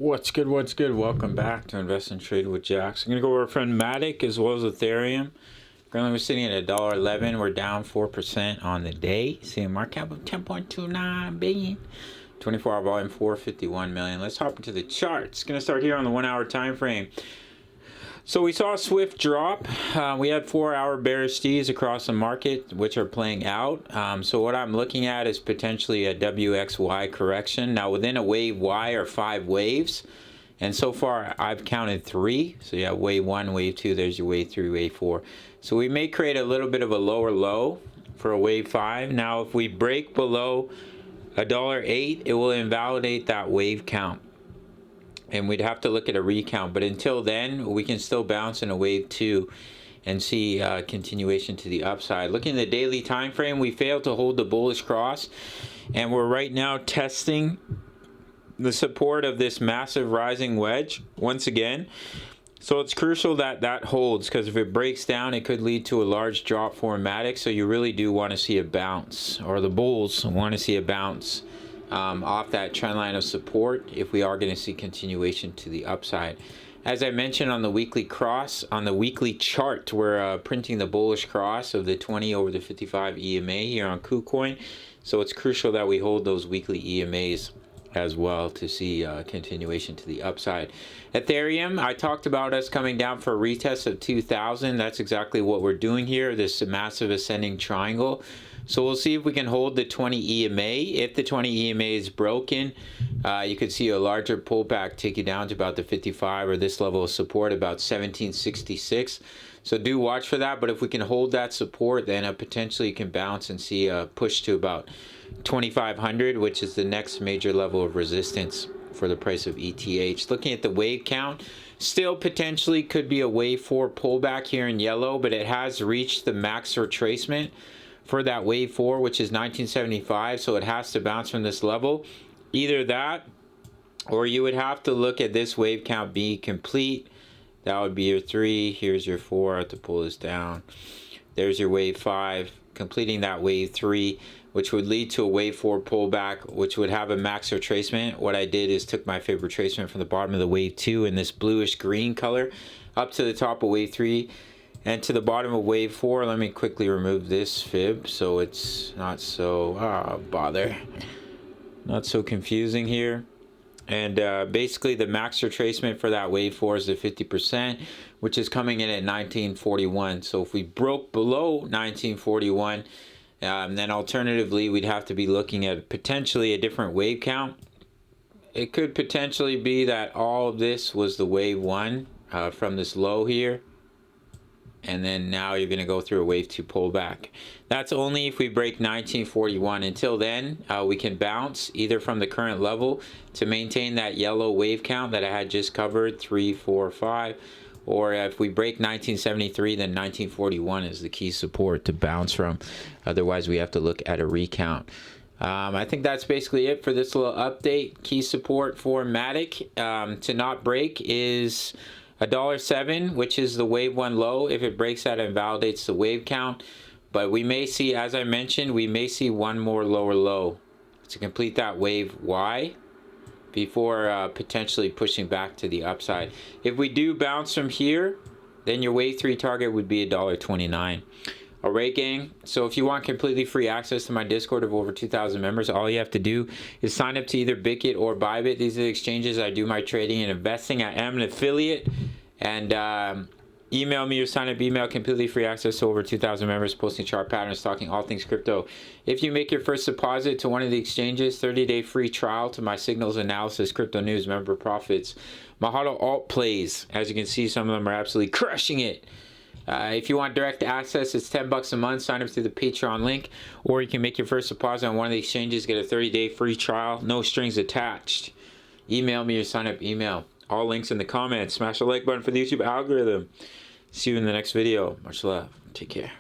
What's good? What's good? Welcome back to Invest and Trade with Jax. I'm gonna go over our friend Matic as well as Ethereum. Currently, we're sitting at $1.11. We're down 4% on the day. Seeing a market cap of 10.29 billion. 24-hour volume 451 million. Let's hop into the charts. Gonna start here on the 1 hour time frame. So we saw a swift drop. We had 4-hour bearish stees across the market, which are playing out. So what I'm looking at is potentially a WXY correction. Now within a wave Y are 5 waves. And so far I've counted 3. So you have wave 1, wave 2, there's your wave 3, wave 4. So we may create a little bit of a lower low for a wave 5. Now if we break below $1.08, it will invalidate that wave count. And we'd have to look at a recount, but until then we can still bounce in a wave 2 and see continuation to the upside. Looking at the daily time frame, we failed to hold the bullish cross, and we're right now testing the support of this massive rising wedge once again. So it's crucial that that holds, because if it breaks down it could lead to a large drop for Matic. So you really do want to see a bounce, or the bulls want to see a bounce off that trend line of support if we are going to see continuation to the upside. As I mentioned on the weekly cross, on the weekly chart, we're printing the bullish cross of the 20 over the 55 EMA here on KuCoin. So it's crucial that we hold those weekly EMAs as well to see continuation to the upside. Ethereum, I talked about us coming down for a retest of 2,000. That's exactly what we're doing here, this massive ascending triangle. So we'll see if we can hold the 20 EMA. If the 20 EMA is broken, you could see a larger pullback take you down to about the 55, or this level of support about 1766. So do watch for that. But if we can hold that support, then potentially you can bounce and see a push to about 2,500, which is the next major level of resistance for the price of ETH. Looking at the wave count, still potentially could be a wave 4 pullback here in yellow, but it has reached the max retracement for that wave 4, which is 1975. So it has to bounce from this level. Either that, or you would have to look at this wave count be complete. That would be your 3. Here's your 4. I have to pull this down. There's your wave 5, completing that wave 3, which would lead to a wave 4 pullback, which would have a max retracement. What I did is took my favorite retracement from the bottom of the wave 2 in this bluish green color up to the top of wave 3 and to the bottom of wave 4. Let me quickly remove this fib so it's not so not so confusing here. And basically the max retracement for that wave 4 is the 50%, which is coming in at 1941. So if we broke below 1941, then alternatively we'd have to be looking at potentially a different wave count. It could potentially be that all of this was the wave 1 from this low here, and then now you're going to go through a wave 2 pullback. That's only if we break 1941. Until then, we can bounce either from the current level to maintain that yellow wave count that I had just covered, 3, 4, 5. Or if we break 1973, then 1941 is the key support to bounce from. Otherwise, we have to look at a recount. I think that's basically it for this little update. Key support for Matic to not break is $1.07, which is the wave 1 low. If it breaks that, it invalidates the wave count. But we may see, as I mentioned, we may see one more lower low to complete that wave Y before potentially pushing back to the upside. If we do bounce from here, then your wave 3 target would be $1.29. Alright gang, so if you want completely free access to my Discord of over 2,000 members, all you have to do is sign up to either Bitkit or Bybit. These are the exchanges I do my trading and investing. I am an affiliate, and email me your sign up email, completely free access to over 2,000 members, posting chart patterns, talking all things crypto. If you make your first deposit to one of the exchanges, 30-day free trial to my signals analysis, crypto news, member profits, my HODL alt plays. As you can see, some of them are absolutely crushing it. If you want direct access, it's $10 a month. Sign up through the Patreon link, or you can make your first deposit on one of the exchanges, get a 30-day free trial, no strings attached. Email me your sign up email. All links in the comments. Smash the like button for the YouTube algorithm. See you in the next video. Much love. Take care.